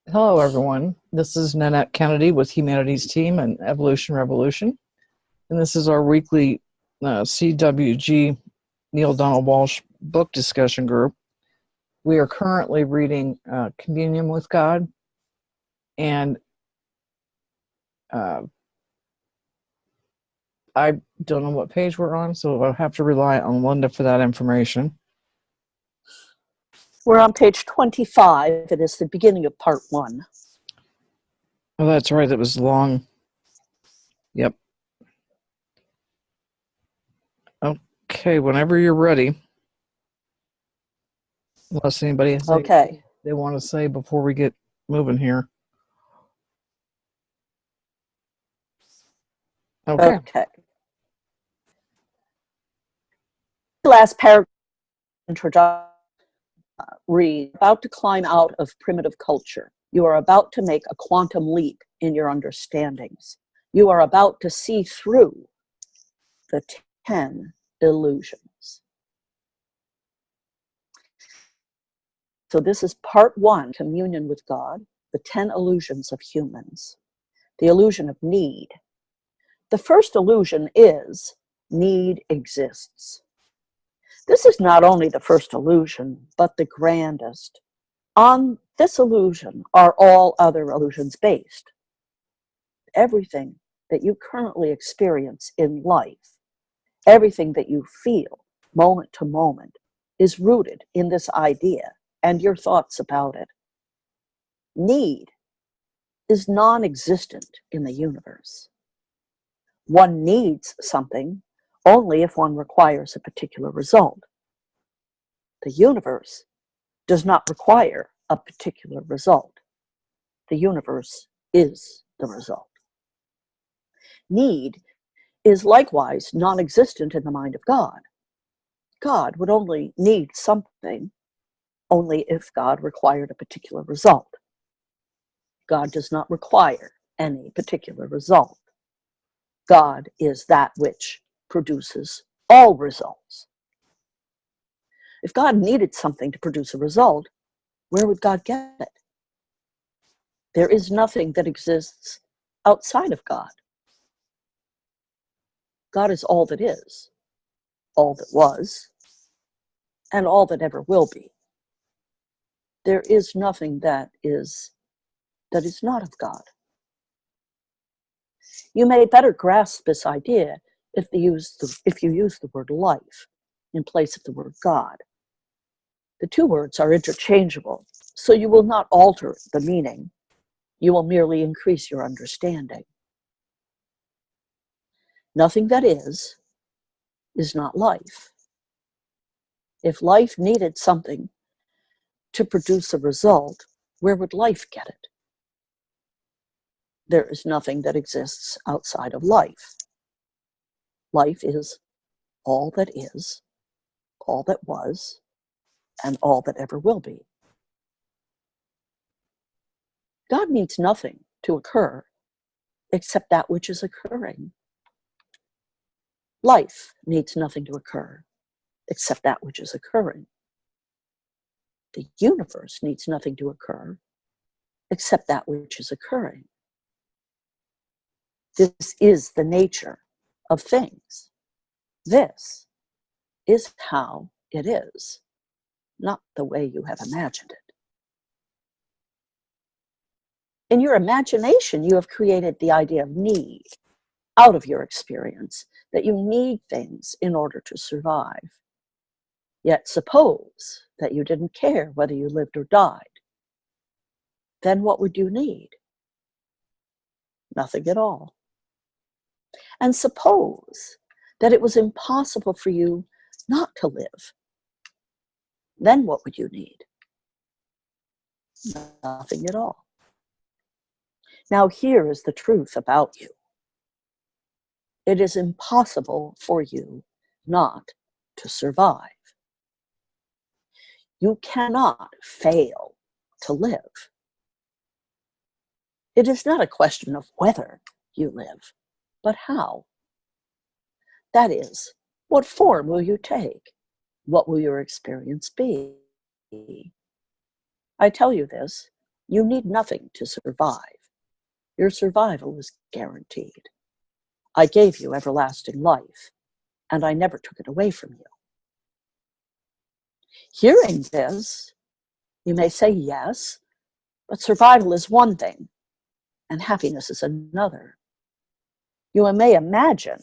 Hello, everyone. This is Nanette Kennedy with Humanities Team and Evolution Revolution. And this is our weekly CWG Neale Donald Walsch book discussion group. We are currently reading Communion with God. And I don't know what page we're on, so I'll have to rely on Linda for that information. We're on page 25. It is the beginning of part 1. Oh, that's right. That was long. Yep. Okay, whenever you're ready. Unless anybody has anything they want to say before we get moving here. Okay. Last paragraph introduction read, about to climb out of primitive culture. You are about to make a quantum leap in your understandings. You are about to see through the 10 illusions. So this is part 1, communion with God, the 10 illusions of humans. The illusion of need. The first illusion is need exists. This is not only the first illusion, but the grandest. On this illusion are all other illusions based. Everything that you currently experience in life, everything that you feel moment to moment, is rooted in this idea and your thoughts about it. Need is non-existent in the universe. One needs something only if one requires a particular result. The universe does not require a particular result. The universe is the result. Need is likewise non-existent in the mind of God. God would only need something only if God required a particular result. God does not require any particular result. God is that which produces all results. If God needed something to produce a result, where would God get it? There is nothing that exists outside of God. God is all that is, all that was, and all that ever will be. There is nothing that is not of God. You may better grasp this idea if you use the word life in place of the word God. The two words are interchangeable, so you will not alter the meaning. You will merely increase your understanding. Nothing that is not life. If life needed something to produce a result, where would life get it? There is nothing that exists outside of life. Life is all that is, all that was, and all that ever will be. God needs nothing to occur except that which is occurring. Life needs nothing to occur except that which is occurring. The universe needs nothing to occur except that which is occurring. This is the nature of things. This is how it is, not the way you have imagined it. In your imagination, you have created the idea of need out of your experience, that you need things in order to survive. Yet suppose that you didn't care whether you lived or died. Then what would you need? Nothing at all. And suppose that it was impossible for you not to live. Then what would you need? Nothing at all. Now here is the truth about you. It is impossible for you not to survive. You cannot fail to live. It is not a question of whether you live, but how. That is, what form will you take? What will your experience be? I tell you this You need nothing to survive. Your survival is guaranteed. I gave you everlasting life, and I never took it away from you. Hearing this, you may say yes, but survival is one thing, and happiness is another. You may imagine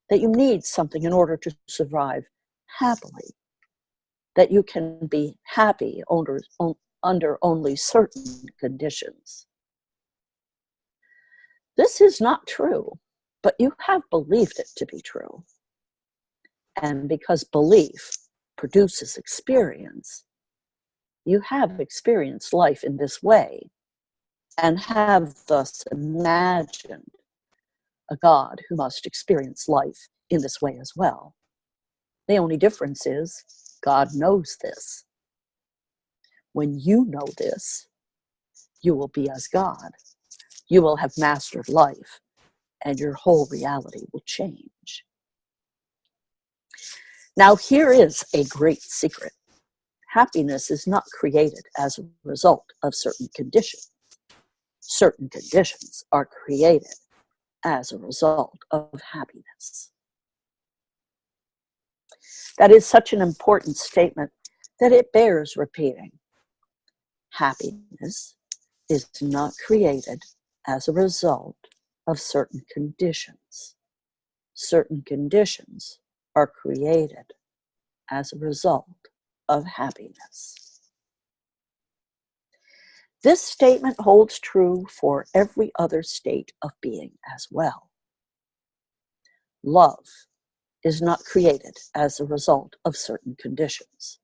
that you need something in order to survive happily, that you can be happy under only certain conditions. This is not true, but you have believed it to be true. And because belief produces experience, you have experienced life in this way and have thus imagined a God who must experience life in this way as well. The only difference is God knows this. When you know this, you will be as God. You will have mastered life, and your whole reality will change. Now, here is a great secret. Happiness is not created as a result of certain conditions. Certain conditions are created as a result of happiness. That is such an important statement that it bears repeating. Happiness is not created as a result of certain conditions. Certain conditions are created as a result of happiness. This statement holds true for every other state of being as well. Love is not created as a result of certain conditions.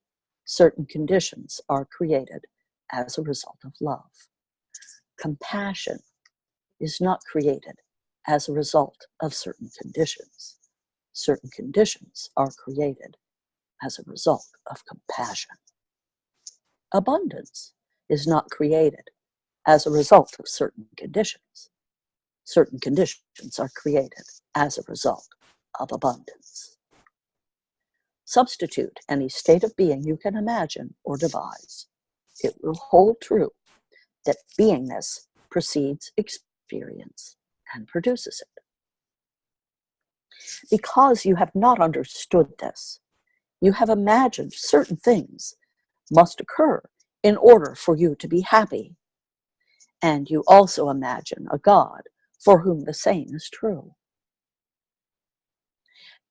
Certain conditions are created as a result of love. Compassion is not created as a result of certain conditions. Certain conditions are created as a result of compassion. Abundance is not created as a result of certain conditions. Certain conditions are created as a result of abundance. Substitute any state of being you can imagine or devise. It will hold true that beingness precedes experience and produces it. Because you have not understood this, you have imagined certain things must occur in order for you to be happy. And you also imagine a God for whom the same is true.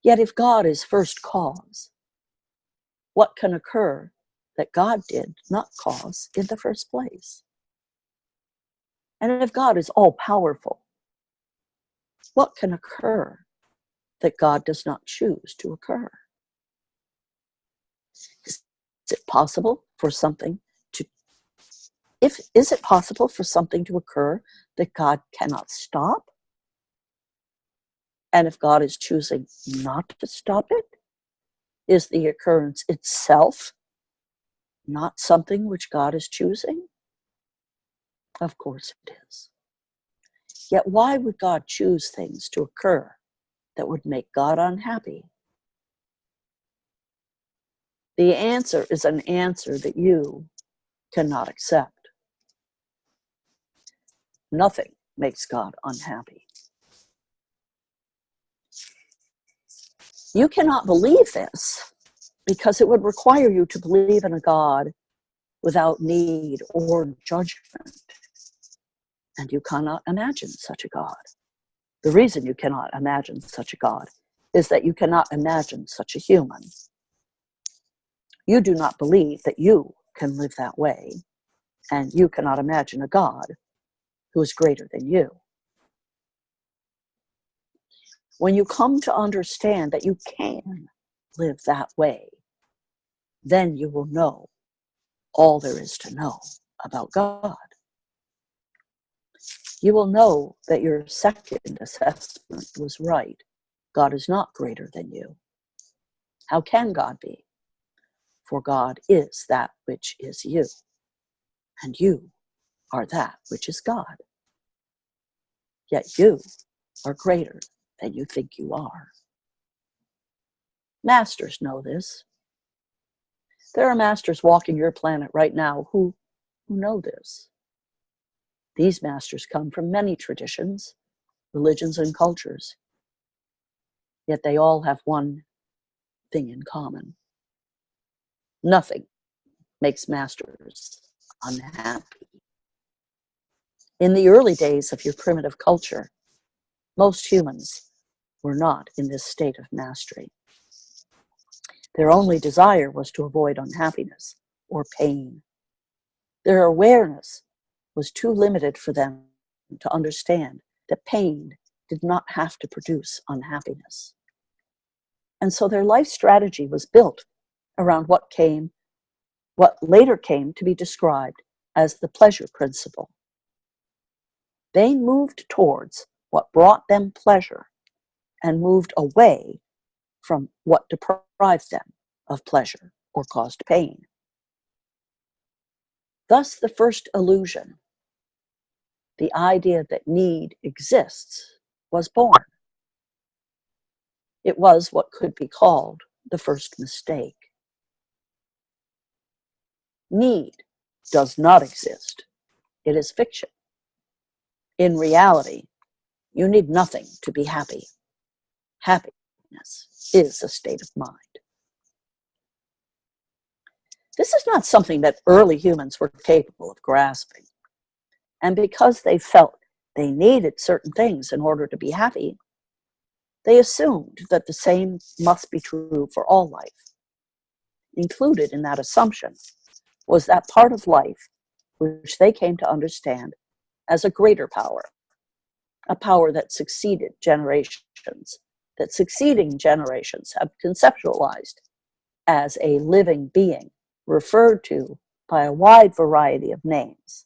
Yet if God is first cause, what can occur that God did not cause in the first place? And if God is all-powerful, what can occur that God does not choose to occur? Is it possible for something to occur that God cannot stop? And if God is choosing not to stop it, is the occurrence itself not something which God is choosing? Of course it is. Yet why would God choose things to occur that would make God unhappy? The answer is an answer that you cannot accept. Nothing makes God unhappy. You cannot believe this because it would require you to believe in a God without need or judgment. And you cannot imagine such a God. The reason you cannot imagine such a God is that you cannot imagine such a human. You do not believe that you can live that way, and you cannot imagine a God who is greater than you. When you come to understand that you can live that way, then you will know all there is to know about God. You will know that your second assessment was right. God is not greater than you. How can God be? For God is that which is you, and you are that which is God. Yet you are greater than you think you are. Masters know this. There are masters walking your planet right now who know this. These masters come from many traditions, religions, and cultures, yet they all have one thing in common. Nothing makes masters unhappy. In the early days of your primitive culture, most humans were not in this state of mastery. Their only desire was to avoid unhappiness or pain. Their awareness was too limited for them to understand that pain did not have to produce unhappiness. And so their life strategy was built around what later came to be described as the pleasure principle. They moved towards what brought them pleasure and moved away from what deprived them of pleasure or caused pain. Thus, the first illusion, the idea that need exists, was born. It was what could be called the first mistake. Need does not exist. It is fiction. In reality, you need nothing to be happy. Happiness is a state of mind. This is not something that early humans were capable of grasping. And because they felt they needed certain things in order to be happy, they assumed that the same must be true for all life. Included in that assumption was that part of life which they came to understand as a greater power, a power that succeeding generations have conceptualized as a living being, referred to by a wide variety of names,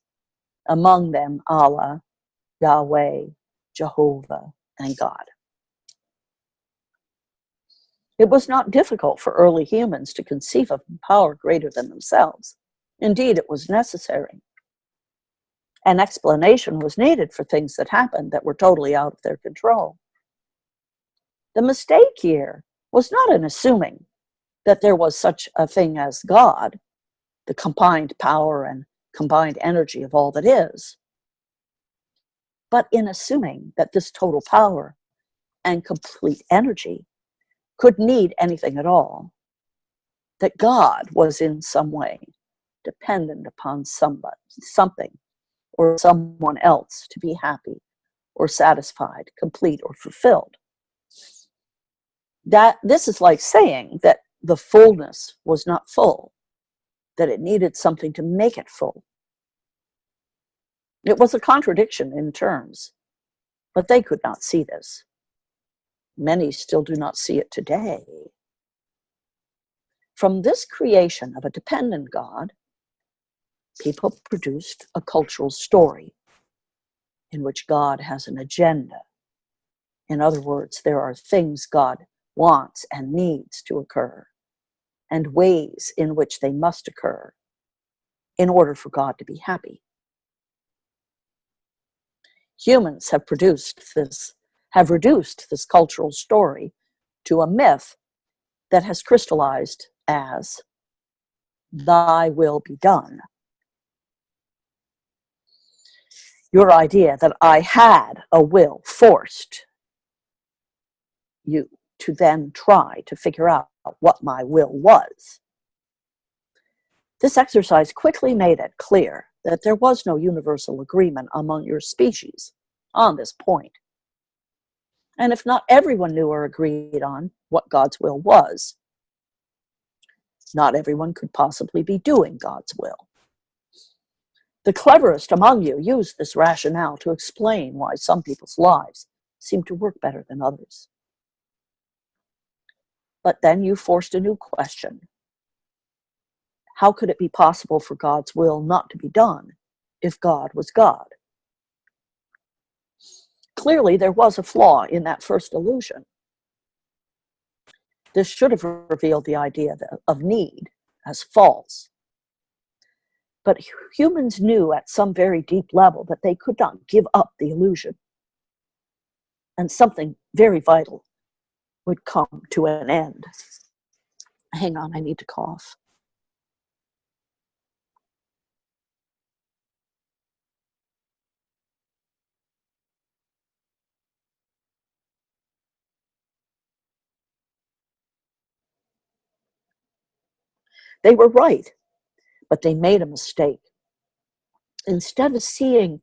among them Allah, Yahweh, Jehovah, and God. It was not difficult for early humans to conceive of a power greater than themselves. Indeed, it was necessary. An explanation was needed for things that happened that were totally out of their control. The mistake here was not in assuming that there was such a thing as God, the combined power and combined energy of all that is, but in assuming that this total power and complete energy could need anything at all, that God was in some way dependent upon something or someone else to be happy or satisfied, complete, or fulfilled. This is like saying that the fullness was not full, that it needed something to make it full. It was a contradiction in terms, but they could not see this. Many still do not see it today. From this creation of a dependent God, people produced a cultural story in which God has an agenda. In other words, there are things God wants and needs to occur, and ways in which they must occur in order for God to be happy. Humans have reduced this cultural story to a myth that has crystallized as "Thy will be done." Your idea that I had a will forced you to then try to figure out what my will was. This exercise quickly made it clear that there was no universal agreement among your species on this point. And if not everyone knew or agreed on what God's will was, not everyone could possibly be doing God's will. The cleverest among you used this rationale to explain why some people's lives seem to work better than others. But then you forced a new question. How could it be possible for God's will not to be done if God was God? Clearly, there was a flaw in that first illusion. This should have revealed the idea of need as false. But humans knew at some very deep level that they could not give up the illusion, and something very vital would come to an end. Hang on, I need to cough. They were right, but they made a mistake. Instead of seeing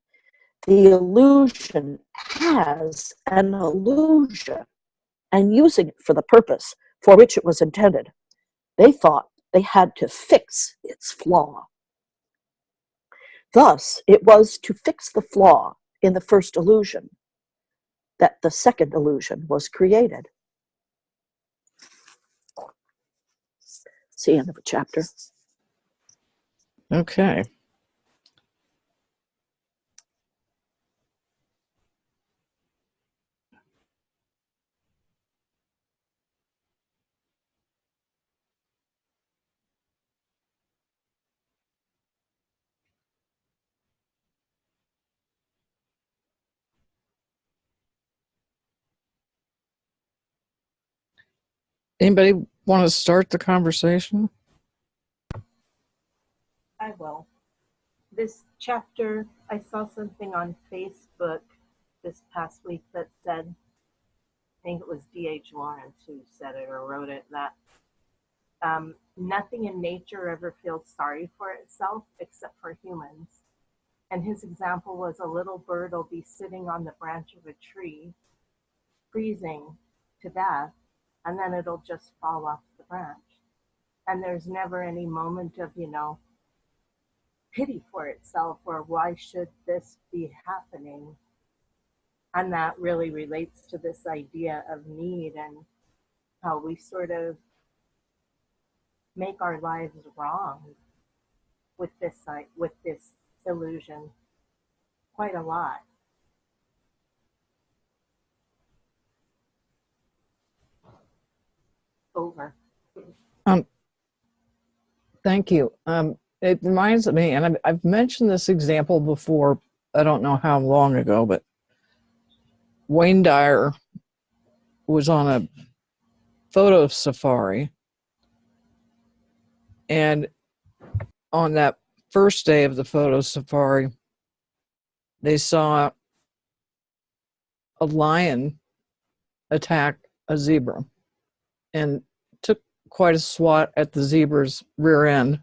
the illusion as an illusion and using it for the purpose for which it was intended, they thought they had to fix its flaw. Thus, it was to fix the flaw in the first illusion that the second illusion was created. It's the end of a chapter. Okay. Anybody want to start the conversation? I will. This chapter, I saw something on Facebook this past week that said, I think it was D.H. Lawrence who said it or wrote it, that nothing in nature ever feels sorry for itself except for humans. And his example was a little bird will be sitting on the branch of a tree, freezing to death, and then it'll just fall off the branch. And there's never any moment of, pity for itself or why should this be happening. And that really relates to this idea of need and how we sort of make our lives wrong with this illusion quite a lot. Over. Thank you. It reminds me, and I've mentioned this example before, I don't know how long ago, but Wayne Dyer was on a photo safari, and on that first day of the photo safari, they saw a lion attack a zebra and took quite a swat at the zebra's rear end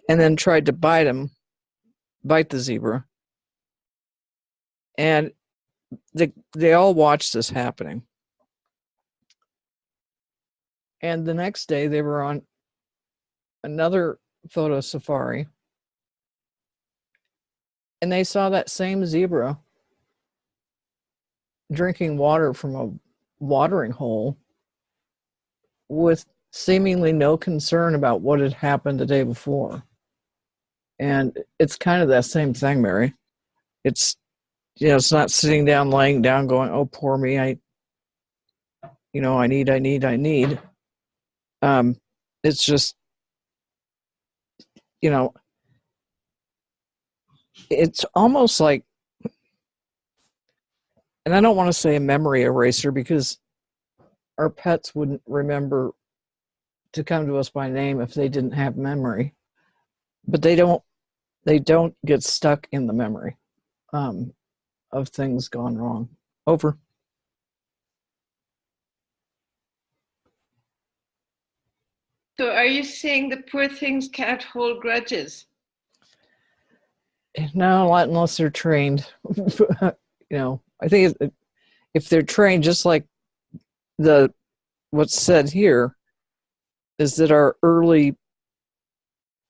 and then tried to bite the zebra. And they all watched this happening. And the next day they were on another photo safari and they saw that same zebra drinking water from a watering hole with seemingly no concern about what had happened the day before. And it's kind of that same thing, Mary. It's, it's not sitting down, laying down, going, oh, poor me, I need. It's just, it's almost like, and I don't want to say a memory eraser because our pets wouldn't remember to come to us by name if they didn't have memory, but they don't get stuck in the memory of things gone wrong. Over. So are you saying the poor things can't hold grudges? No, not unless they're trained. I think if they're trained, just like what's said here, is that our early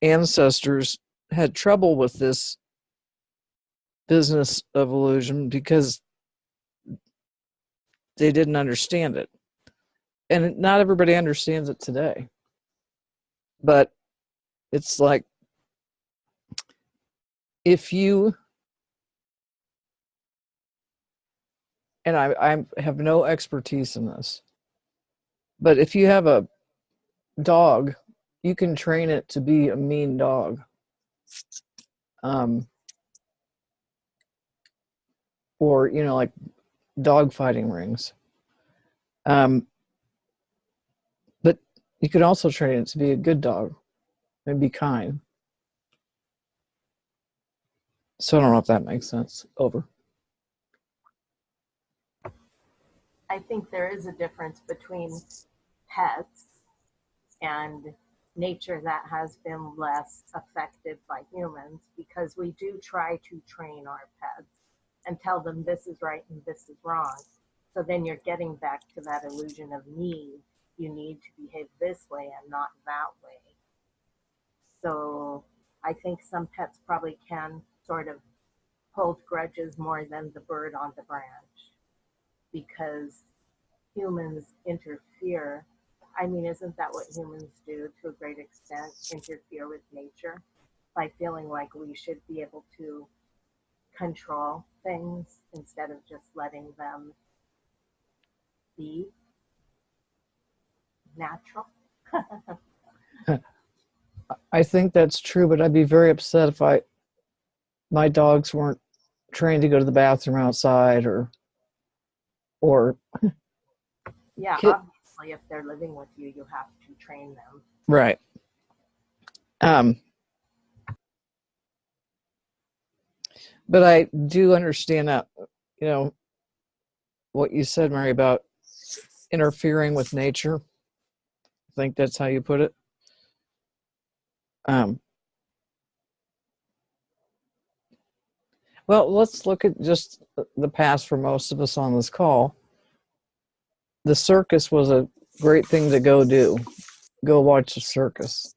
ancestors had trouble with this business of illusion because they didn't understand it. And not everybody understands it today. But it's like, if you, and I have no expertise in this, but if you have a dog, you can train it to be a mean dog. Or, like dog fighting rings. But you could also train it to be a good dog and be kind. So I don't know if that makes sense. Over. I think there is a difference between pets and nature that has been less affected by humans, because we do try to train our pets and tell them this is right and this is wrong. So then you're getting back to that illusion of need. You need to behave this way and not that way. So I think some pets probably can sort of hold grudges more than the bird on the branch, because humans interfere. I mean, isn't that what humans do to a great extent? Interfere with nature by feeling like we should be able to control things instead of just letting them be natural. I think that's true, but I'd be very upset if my dogs weren't trained to go to the bathroom outside or Yeah, Kid- obviously, if they're living with you, you have to train them. right. But I do understand that, you know, what you said, Mary, about interfering with nature. I think that's how you put it. Well, let's look at just the past for most of us on this call. The circus was a great thing to go do. Go watch the circus.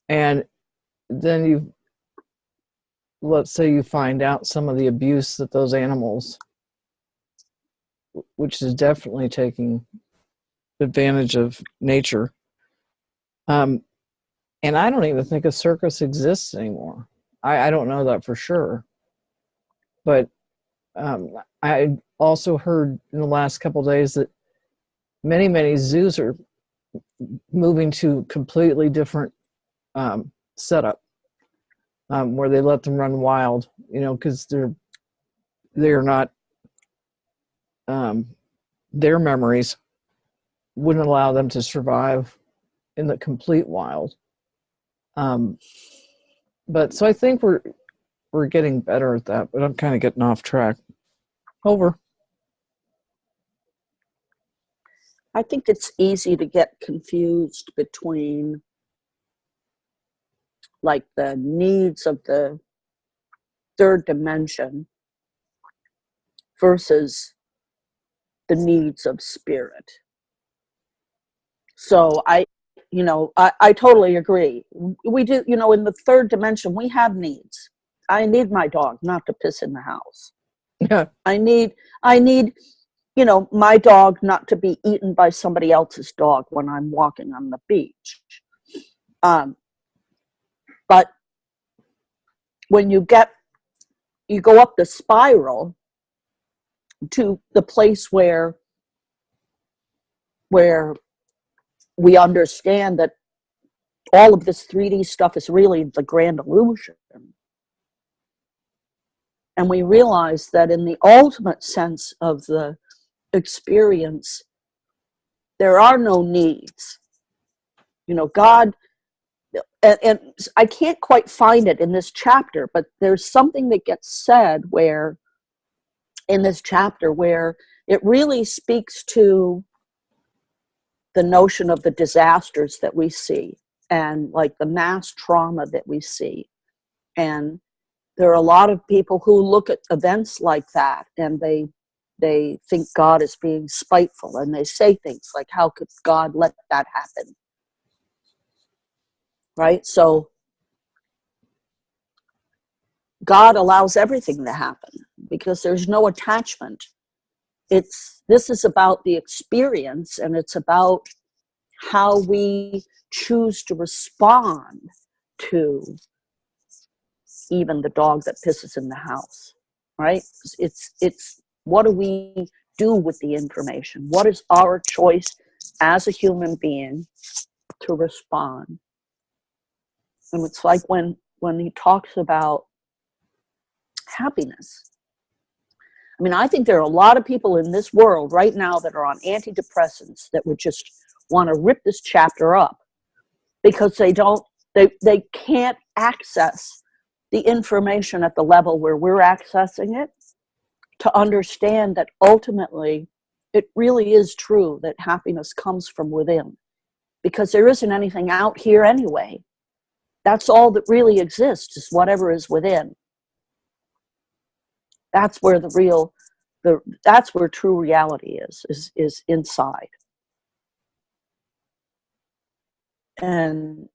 And then let's say you find out some of the abuse that those animals, which is definitely taking advantage of nature. And I don't even think a circus exists anymore. I don't know that for sure. But I also heard in the last couple of days that many zoos are moving to completely different setup, where they let them run wild, because they're not, their memories wouldn't allow them to survive in the complete wild. But so I think we're getting better at that, but I'm kind of getting off track. Over. I think it's easy to get confused between like the needs of the third dimension versus the needs of spirit. So I totally agree. We do, in the third dimension, we have needs. I need my dog not to piss in the house. Yeah. I need, my dog not to be eaten by somebody else's dog when I'm walking on the beach. But when you go up the spiral to the place where we understand that all of this 3D stuff is really the grand illusion. And we realize that in the ultimate sense of the experience, there are no needs. God, and I can't quite find it in this chapter, but there's something that gets said in this chapter where it really speaks to the notion of the disasters that we see and like the mass trauma that we see. And there are a lot of people who look at events like that and they think God is being spiteful, and they say things like, how could God let that happen? Right? So God allows everything to happen because there's no attachment. This is about the experience, and it's about how we choose to respond to even the dog that pisses in the house, right? It's what do we do with the information? What is our choice as a human being to respond? And it's like when he talks about happiness. I mean, I think there are a lot of people in this world right now that are on antidepressants that would just want to rip this chapter up because they can't access the information at the level where we're accessing it to understand that ultimately it really is true that happiness comes from within. because there isn't anything out here anyway. That's all that really exists, is whatever is within. That's where that's where true reality is inside. And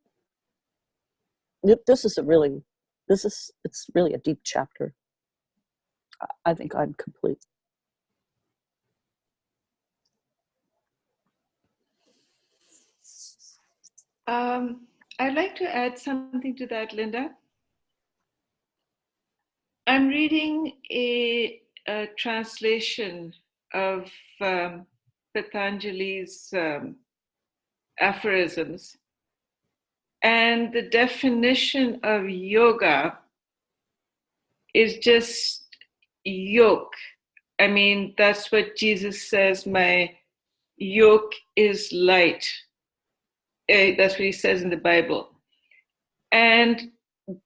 it's really a deep chapter. I think I'm complete. I'd like to add something to that, Linda. I'm reading a translation of Patanjali's aphorisms, and the definition of yoga is just yoke. I mean, that's what Jesus says, my yoke is light. That's what he says in the Bible. And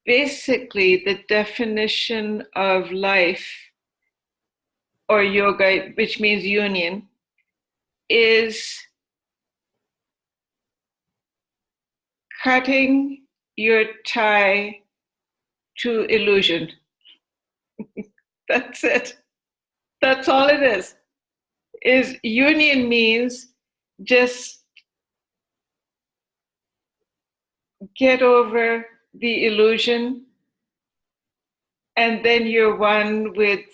basically, the definition of life, or yoga, which means union, is cutting your tie to illusion. That's it. That's all it is. Union means just get over the illusion, and then you're one with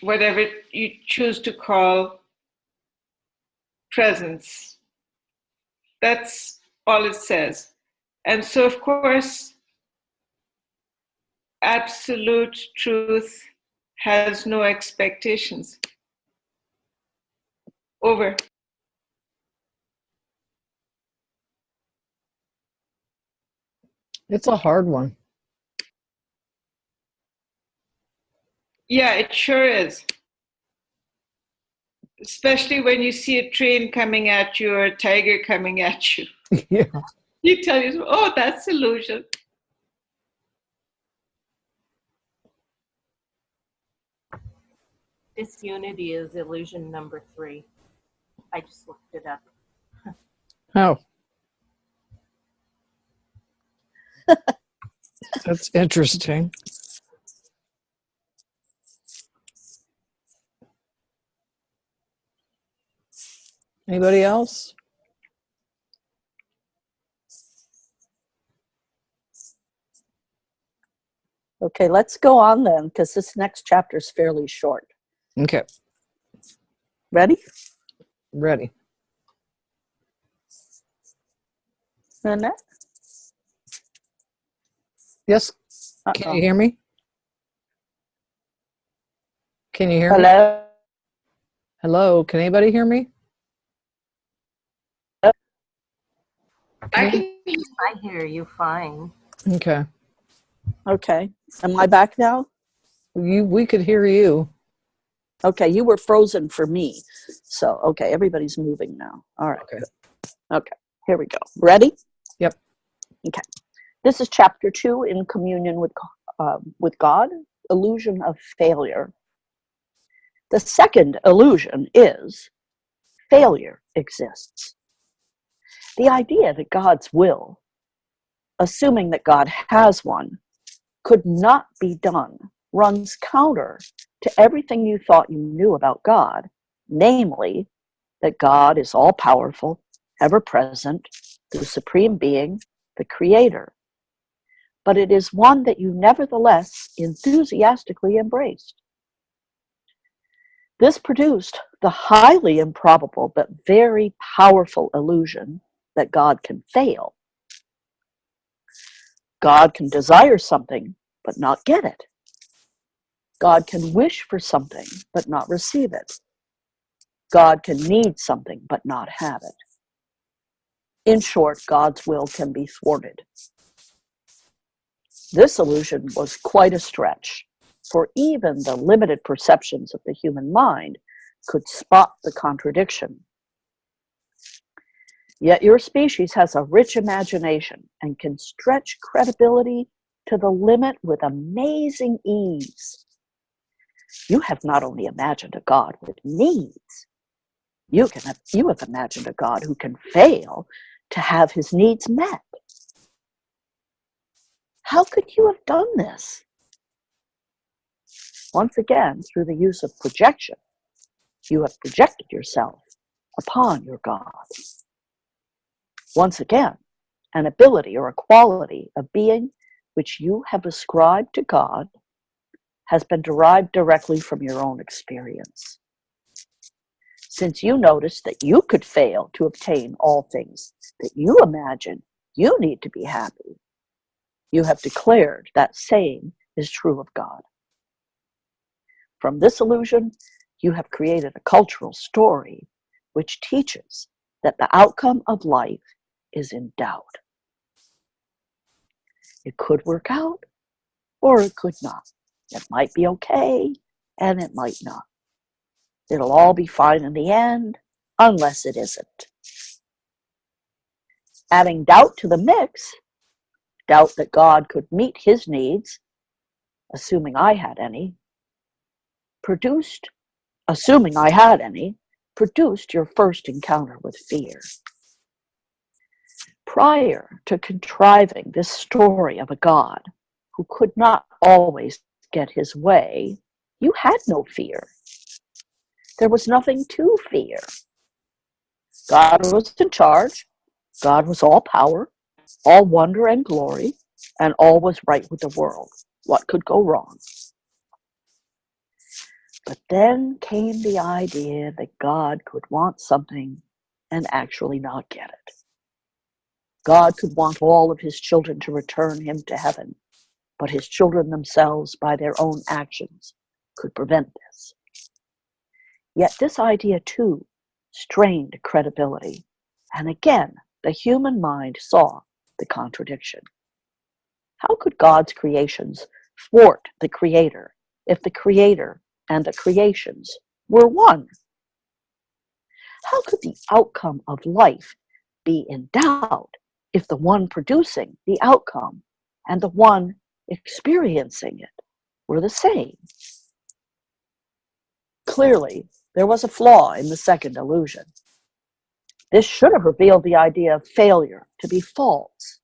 whatever you choose to call presence. That's all it says. And so, of course, absolute truth has no expectations. Over. It's a hard one. Yeah, it sure is. Especially when you see a train coming at you or a tiger coming at you. Yeah. You tell yourself, oh, that's illusion. Disunity is illusion number 3. I just looked it up. Oh. That's interesting. Anybody else? Okay, let's go on then, because this next chapter is fairly short. Okay. Ready? Ready. Annette? Yes. Uh-oh. Can you hear me? Can you hear me? Hello? Hello. Can anybody hear me? I hear you fine. Okay. Okay. Am I back now? We could hear you. Okay, you were frozen for me. So, okay, everybody's moving now. All right. Okay. Okay, here we go. Ready? Yep. Okay. This is chapter 2 in Communion with God, Illusion of Failure. The second illusion is failure exists. The idea that God's will, assuming that God has one, could not be done runs counter to everything you thought you knew about God, namely that God is all-powerful, ever-present, the supreme being, the creator. But it is one that you nevertheless enthusiastically embraced. This produced the highly improbable but very powerful illusion that God can fail. God can desire something but not get it. God can wish for something but not receive it. God can need something but not have it. In short, God's will can be thwarted. This illusion was quite a stretch, for even the limited perceptions of the human mind could spot the contradiction. Yet your species has a rich imagination and can stretch credibility to the limit with amazing ease. You have not only imagined a God with needs, You have imagined a God who can fail to have his needs met. How could you have done this? Once again, through the use of projection, you have projected yourself upon your God. Once again, an ability or a quality of being which you have ascribed to God has been derived directly from your own experience. Since you noticed that you could fail to obtain all things that you imagine you need to be happy, you have declared that same is true of God. From this illusion, you have created a cultural story which teaches that the outcome of life is in doubt. It could work out, or it could not. It might be okay, and it might not. It'll all be fine in the end, unless it isn't. Adding doubt to the mix, doubt that God could meet his needs, assuming I had any, produced your first encounter with fear. Prior to contriving this story of a God who could not always get his way, you had no fear. There was nothing to fear. God was in charge. God was all power, all wonder and glory, and all was right with the world. What could go wrong? But then came the idea that God could want something and actually not get it. God could want all of his children to return him to heaven, but his children themselves, by their own actions, could prevent this. Yet this idea, too, strained credibility, and again the human mind saw the contradiction. How could God's creations thwart the Creator if the Creator and the creations were one? How could the outcome of life be in doubt if the one producing the outcome and the one experiencing it were the same? Clearly, there was a flaw in the second illusion. This should have revealed the idea of failure to be false.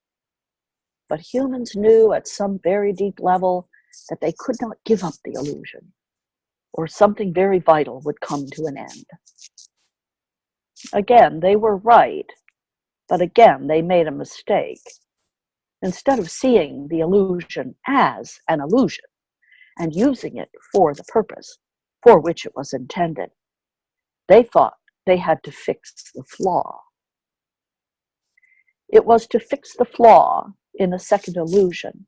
But humans knew at some very deep level that they could not give up the illusion, or something very vital would come to an end. Again, they were right, but again, they made a mistake. Instead of seeing the illusion as an illusion and using it for the purpose for which it was intended, they thought they had to fix the flaw. It was to fix the flaw in the second illusion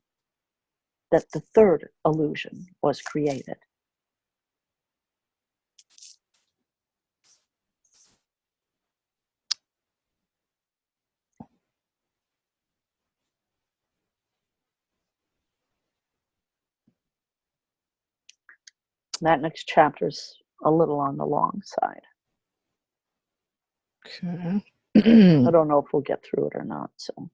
that the third illusion was created. That next chapter is a little on the long side. Okay. I don't know if we'll get through it or not. So,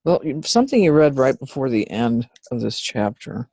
well, something you read right before the end of this chapter.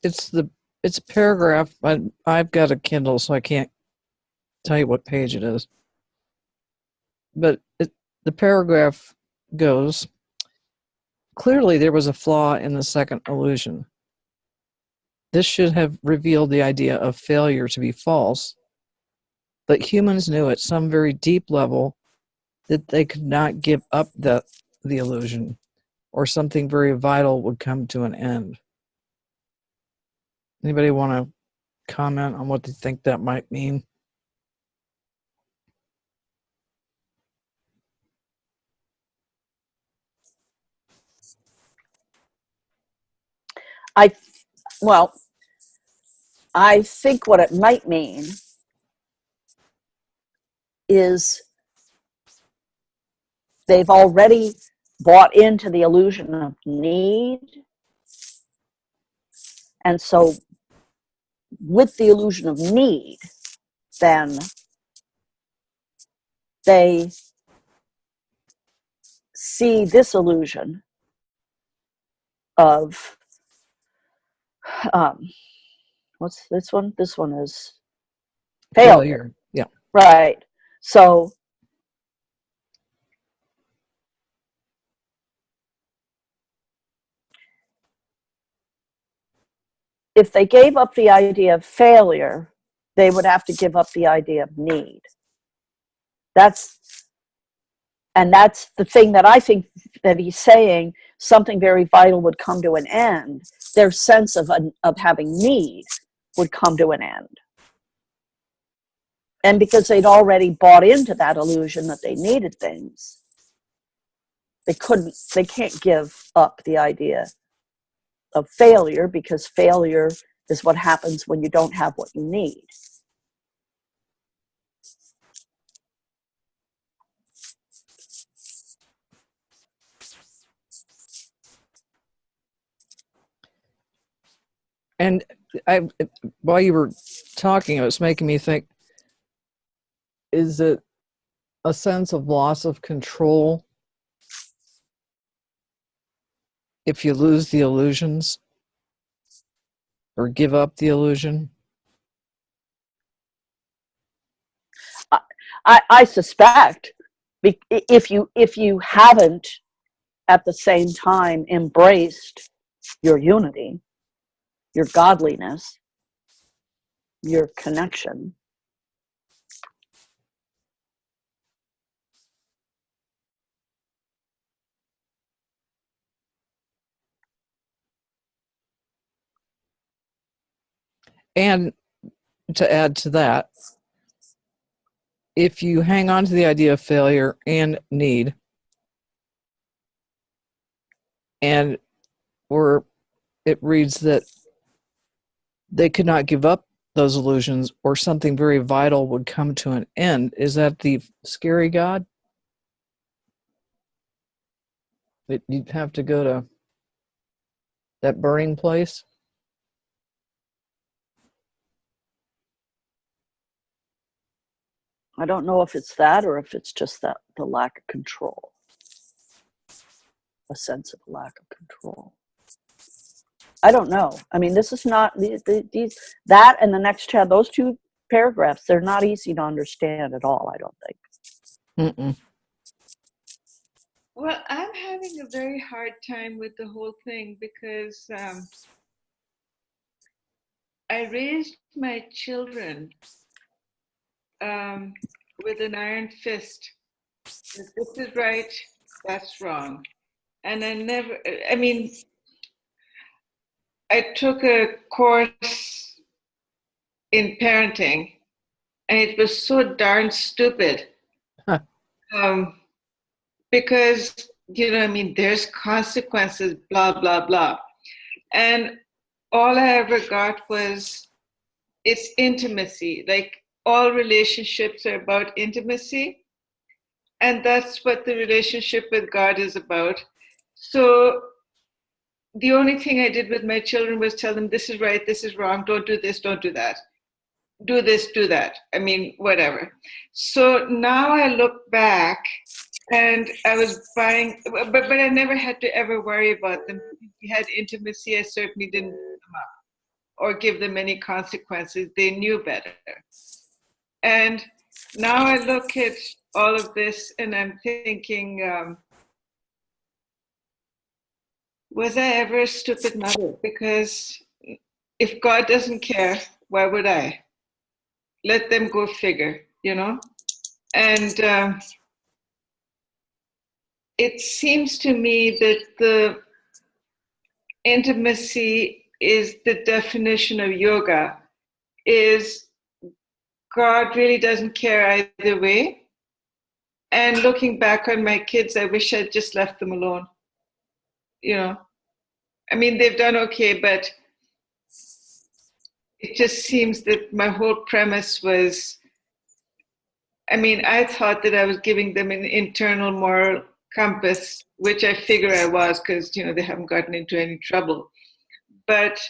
It's a paragraph, but I've got a Kindle, so I can't tell you what page it is. But the paragraph goes, clearly there was a flaw in the second illusion. This should have revealed the idea of failure to be false, but humans knew at some very deep level that they could not give up the illusion, or something very vital would come to an end. Anybody want to comment on what they think that might mean? well, I think what it might mean is they've already bought into the illusion of need. And so with the illusion of need, then they see this illusion of, what's this one? This one is failure. Yeah. Right. So if they gave up the idea of failure, they would have to give up the idea of need. That's the thing that I think that he's saying, something very vital would come to an end. Their sense of having need would come to an end. And because they'd already bought into that illusion that they needed things, they can't give up the idea of failure, because failure is what happens when you don't have what you need. And while you were talking, it was making me think, is it a sense of loss of control if you lose the illusions or give up the illusion? I suspect if you haven't at the same time embraced your unity, your godliness, your connection, And to add to that, if you hang on to the idea of failure and need, and or it reads that they could not give up those illusions, or something very vital would come to an end, is that the scary God? That you'd have to go to that burning place? I don't know if it's that or if it's just that the lack of control, a sense of lack of control. I don't know. I mean, this is not these that and the next chapter. Those two paragraphs, they're not easy to understand at all, I don't think. Mm-mm. Well, I'm having a very hard time with the whole thing because I raised my children with an iron fist. This is right, that's wrong. And I took a course in parenting, and it was so darn stupid. Huh. Because, there's consequences, blah, blah, blah. And all I ever got was, it's intimacy. Like, all relationships are about intimacy. And that's what the relationship with God is about. So the only thing I did with my children was tell them, this is right, this is wrong, don't do this, don't do that. Do this, do that. Whatever. So now I look back, and I was buying, but I never had to ever worry about them. If we had intimacy, I certainly didn't beat them up or give them any consequences. They knew better. And now I look at all of this and I'm thinking, was I ever a stupid mother? Because if God doesn't care, why would I? Let them go figure, And it seems to me that the intimacy is the definition of yoga, is God really doesn't care either way. And looking back on my kids, I wish I'd just left them alone, I mean, they've done okay, but it just seems that my whole premise was, I mean, I thought that I was giving them an internal moral compass, which I figure I was because, they haven't gotten into any trouble. But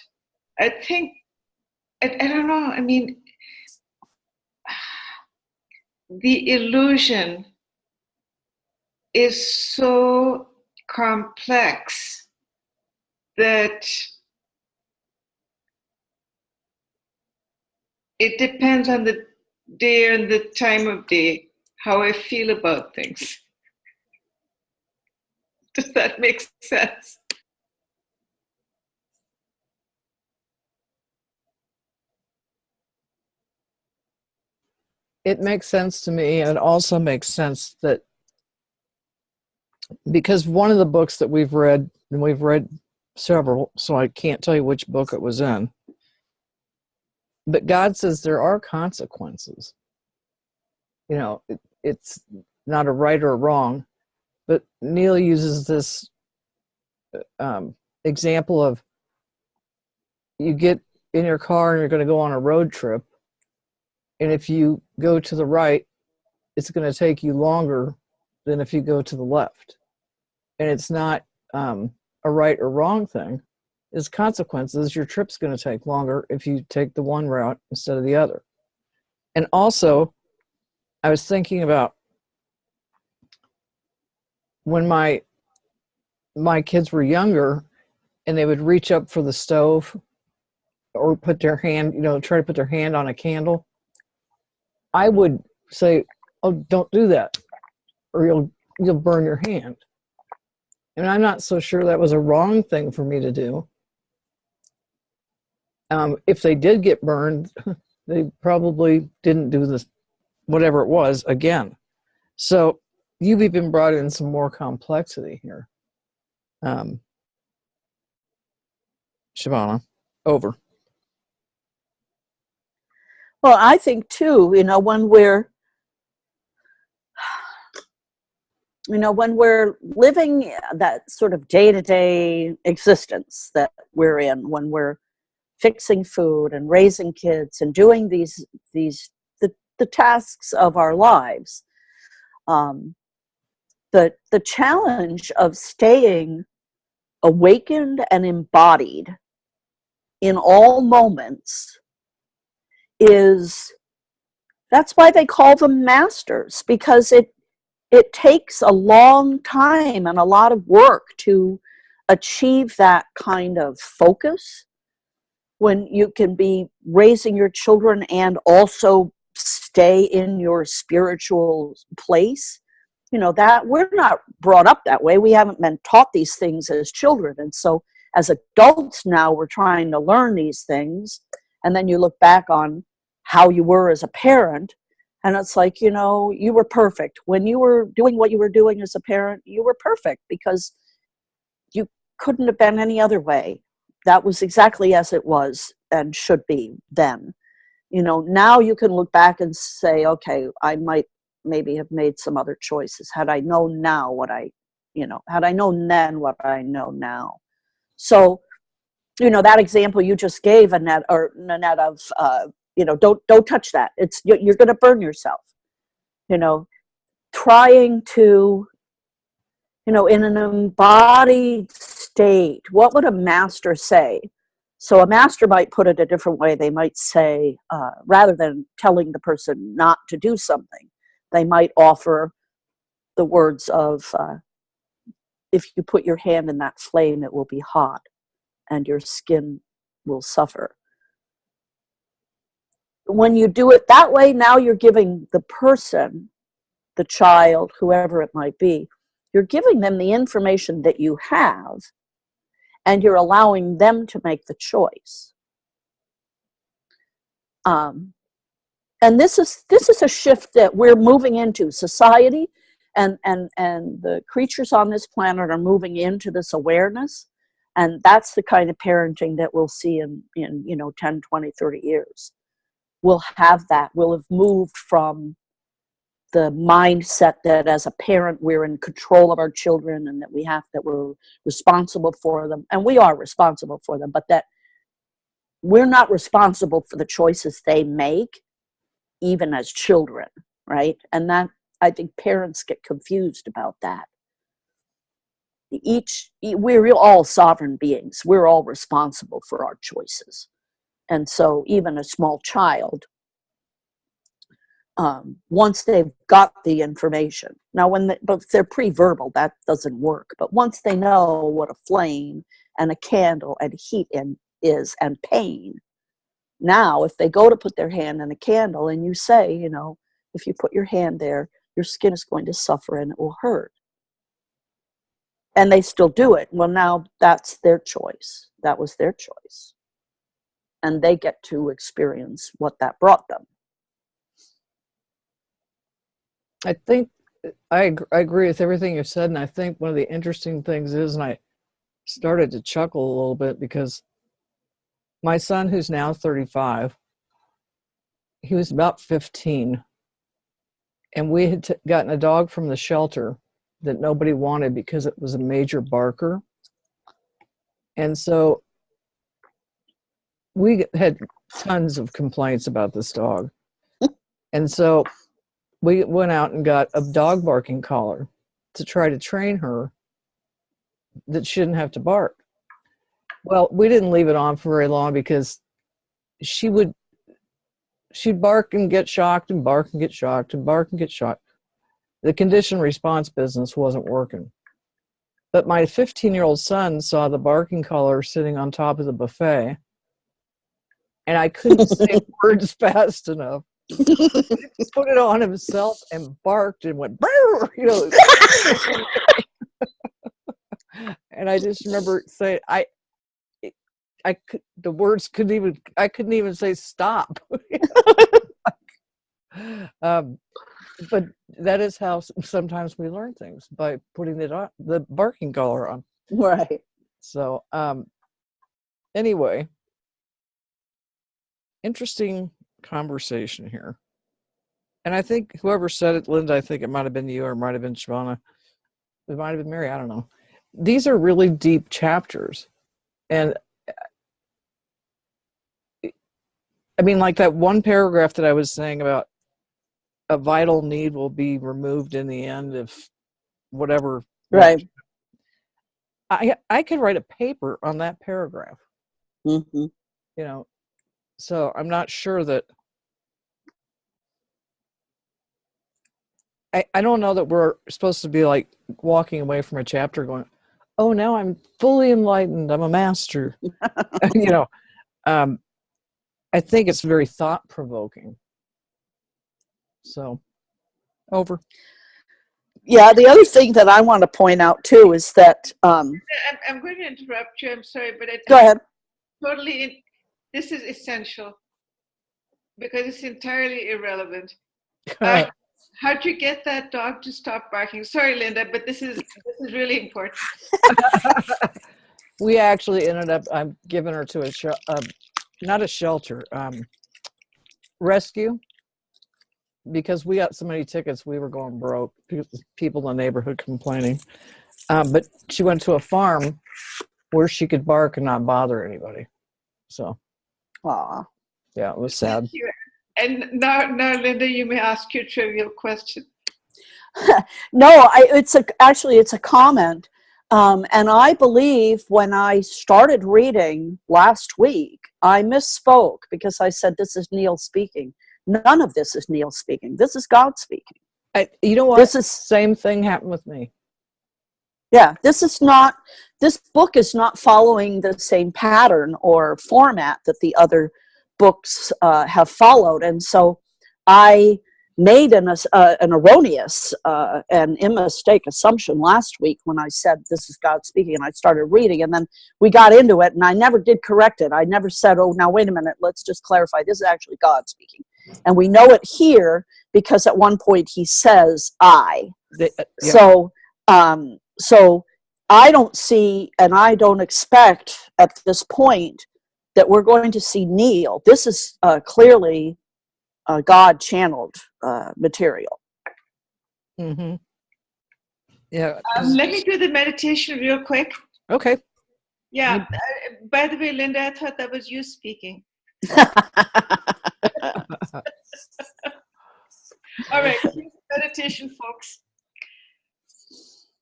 I think, I don't know, I mean, the illusion is so complex that it depends on the day and the time of day how I feel about things. Does that make sense? It makes sense to me, and it also makes sense that because one of the books that we've read, and we've read several, so I can't tell you which book it was in, but God says there are consequences. It's not a right or a wrong, but Neil uses this example of you get in your car and you're going to go on a road trip, and if you go to the right, it's going to take you longer than if you go to the left. And it's not a right or wrong thing. It's consequences. Your trip's going to take longer if you take the one route instead of the other. And also, I was thinking about when my kids were younger and they would reach up for the stove or put their hand, try to put their hand on a candle. I would say, "Oh, don't do that, or you'll burn your hand." And I'm not so sure that was a wrong thing for me to do. If they did get burned, they probably didn't do this, whatever it was, again. So you've even brought in some more complexity here. Shavana, over. Well, I think too, when we're living that sort of day-to-day existence that we're in, when we're fixing food and raising kids and doing the tasks of our lives, the challenge of staying awakened and embodied in all moments that's why they call them masters, because it takes a long time and a lot of work to achieve that kind of focus, when you can be raising your children and also stay in your spiritual place. That we're not brought up that way. We haven't been taught these things as children. And so as adults now, we're trying to learn these things. And then you look back on how you were as a parent, and it's like, you were perfect. When you were doing what you were doing as a parent, you were perfect because you couldn't have been any other way. That was exactly as it was and should be then. Now you can look back and say, okay, I might maybe have made some other choices had I known now had I known then what I know now. So, that example you just gave, Nanette, of, don't touch that. You're going to burn yourself. Trying to, in an embodied state, what would a master say? So a master might put it a different way. They might say, rather than telling the person not to do something, they might offer the words of, if you put your hand in that flame, it will be hot and your skin will suffer. When you do it that way, now you're giving the person, the child, whoever it might be, you're giving them the information that you have, and you're allowing them to make the choice. And this is a shift that we're moving into. Society and the creatures on this planet are moving into this awareness. And that's the kind of parenting that we'll see in 10, 20, 30 years. We'll have that. We'll have moved from the mindset that as a parent we're in control of our children and that we're responsible for them, and we are responsible for them, but that we're not responsible for the choices they make, even as children, right? And that, I think parents get confused about that. We're all sovereign beings. We're all responsible for our choices. And so even a small child, once they've got the information, now but if they're pre-verbal, that doesn't work. But once they know what a flame and a candle and heat is and pain, now if they go to put their hand in a candle and you say, if you put your hand there, your skin is going to suffer and it will hurt. And they still do it. Well, now that's their choice. That was their choice. And they get to experience what that brought them. I think I agree with everything you said, and I think one of the interesting things is, and I started to chuckle a little bit because my son, who's now 35, he was about 15, and we had gotten a dog from the shelter that nobody wanted because it was a major barker. And so we had tons of complaints about this dog. And so we went out and got a dog barking collar to try to train her that she didn't have to bark. Well, we didn't leave it on for very long because she'd bark and get shocked and bark and get shocked and bark and get shocked. The condition response business wasn't working. But my 15-year-old son saw the barking collar sitting on top of the buffet, and I couldn't say words fast enough. He put it on himself and barked and went, "Brr," And I just remember saying, I couldn't even say stop. But that is how sometimes we learn things, by putting the barking collar on. Right. So anyway, interesting conversation here. And I think whoever said it, Linda, I think it might have been you or it might have been Shavana. It might have been Mary. I don't know. These are really deep chapters. And I mean, like that one paragraph that I was saying about a vital need will be removed in the end if whatever. Right. I could write a paper on that paragraph. Mm-hmm. So I'm not sure that I don't know that we're supposed to be like walking away from a chapter going, oh, now I'm fully enlightened, I'm a master. I think it's very thought-provoking. So, over. Yeah, the other thing that I want to point out too is that I'm going to interrupt you. I'm sorry, but go ahead. This is essential because it's entirely irrelevant. How'd you get that dog to stop barking? Sorry, Linda, but this is really important. We actually ended up giving her to not a shelter, rescue, because we got so many tickets, we were going broke. People in the neighborhood complaining. But she went to a farm where she could bark and not bother anybody. So, Aww. Yeah, it was sad. And now, Linda, you may ask your trivial question. No, it's a comment. And I believe when I started reading last week, I misspoke because I said this is Neil speaking. None of this is Neil speaking. This is God speaking. You know what? Same thing happened with me. Yeah, this book is not following the same pattern or format that the other books have followed. And so I made an erroneous and mistake assumption last week when I said this is God speaking, and I started reading, and then we got into it, and I never did correct it. I never said, oh, now wait a minute, let's just clarify, this is actually God speaking. And we know it here because at one point he says I. Yeah. So I don't see, and I don't expect at this point that we're going to see Neil. This is clearly God channeled material. Mm-hmm. Yeah. Let me do the meditation real quick. Okay. Yeah. By the way, Linda, I thought that was you speaking. All right. Here's the meditation, folks.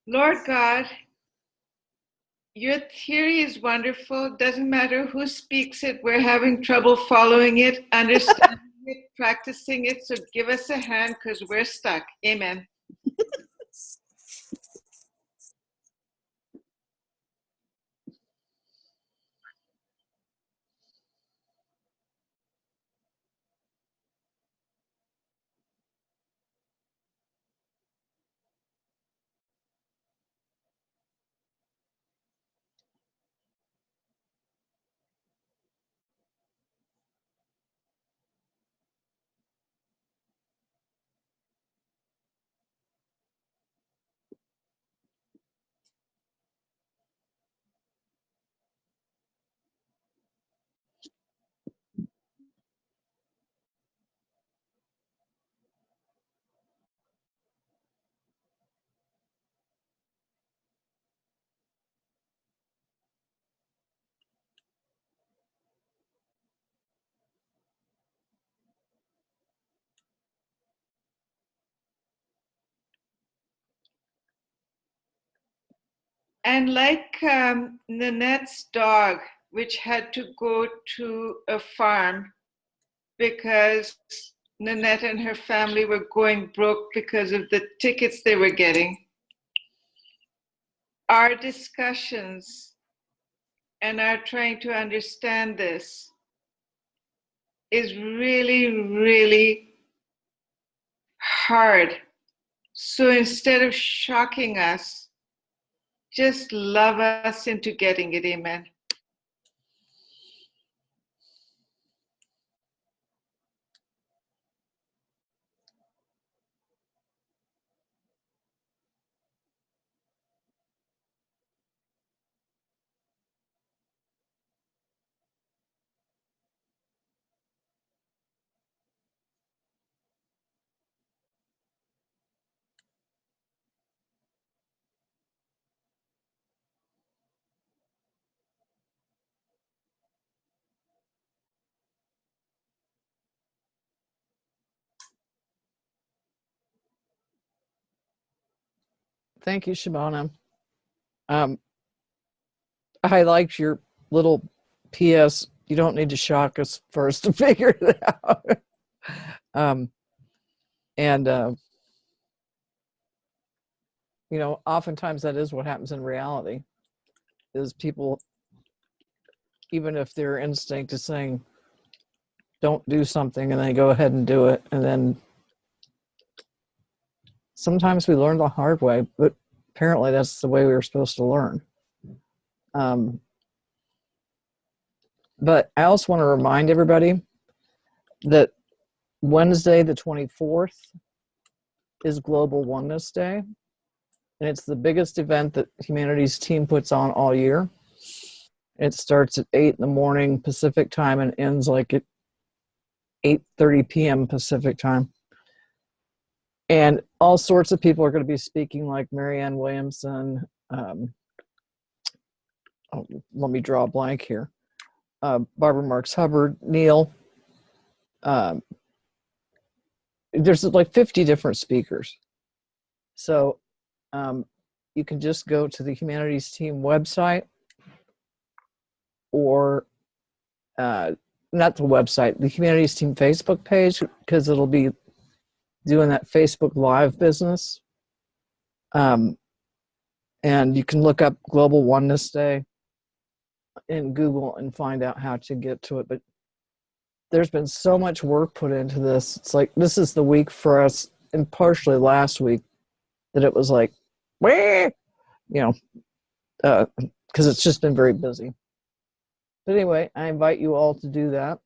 Lord God, your theory is wonderful. Doesn't matter who speaks it. We're having trouble following it, understanding it, practicing it. So give us a hand because we're stuck. Amen. And like Nanette's dog, which had to go to a farm because Nanette and her family were going broke because of the tickets they were getting, our discussions and our trying to understand this is really, really hard. So instead of shocking us, just love us into getting it. Amen. Thank you, Shimona. I liked your little PS. You don't need to shock us first to figure it out. And you know, oftentimes that is what happens in reality. Is people, even if their instinct is saying, "Don't do something," and they go ahead and do it, and then sometimes we learn the hard way. But apparently, that's the way we were supposed to learn. But I also want to remind everybody that Wednesday, the 24th, is Global Oneness Day. And it's the biggest event that Humanities Team puts on all year. It starts at 8 in the morning Pacific time and ends like at 8:30 p.m. Pacific time. And all sorts of people are going to be speaking, like Marianne Williamson. Let me draw a blank here. Barbara Marks Hubbard, Neil. There's like 50 different speakers. So you can just go to the Humanities Team website, or not the website, the Humanities Team Facebook page, because it'll be doing that Facebook Live business. And you can look up Global Oneness Day in Google and find out how to get to it. But there's been so much work put into this. It's like, this is the week for us, and partially last week, that it was like, you know, because it's just been very busy. But anyway, I invite you all to do that.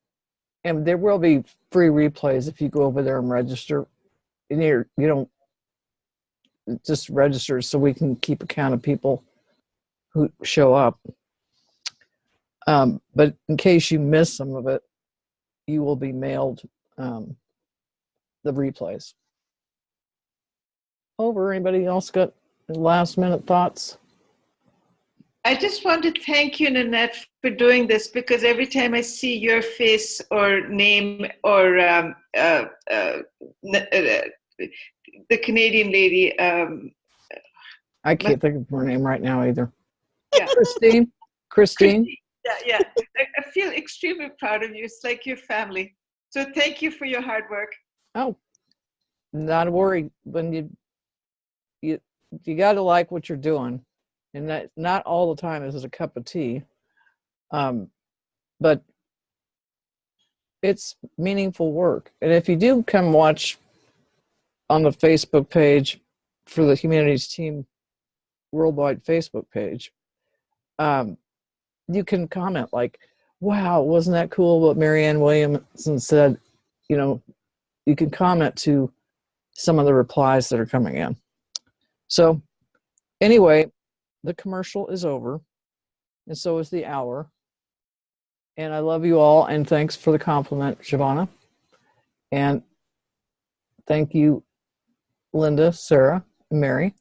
And there will be free replays if you go over there and register. And you don't just register so we can keep account of people who show up. But in case you miss some of it, you will be mailed the replays. over. Anybody else got last minute thoughts? I just want to thank you, Nanette, for doing this, because every time I see your face or name or the Canadian lady, I can't think of her name right now either. yeah, Christine? yeah, I feel extremely proud of you. It's like your family. So thank you for your hard work. Oh, not a worry. When you got to like what you're doing, and that not all the time is it a cup of tea, but it's meaningful work. And if you do come watch on the Facebook page for the Humanities Team Worldwide Facebook page, you can comment like, "Wow, wasn't that cool what Marianne Williamson said?" You know, you can comment to some of the replies that are coming in. So anyway, the commercial is over, and so is the hour. And I love you all, and thanks for the compliment, Shavana. And thank you, Linda, Sarah, and Mary,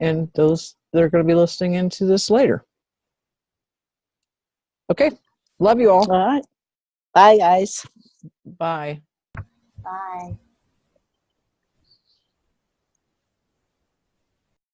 and those that are going to be listening into this later. Okay, love you all. All right. Bye, guys. Bye. Bye.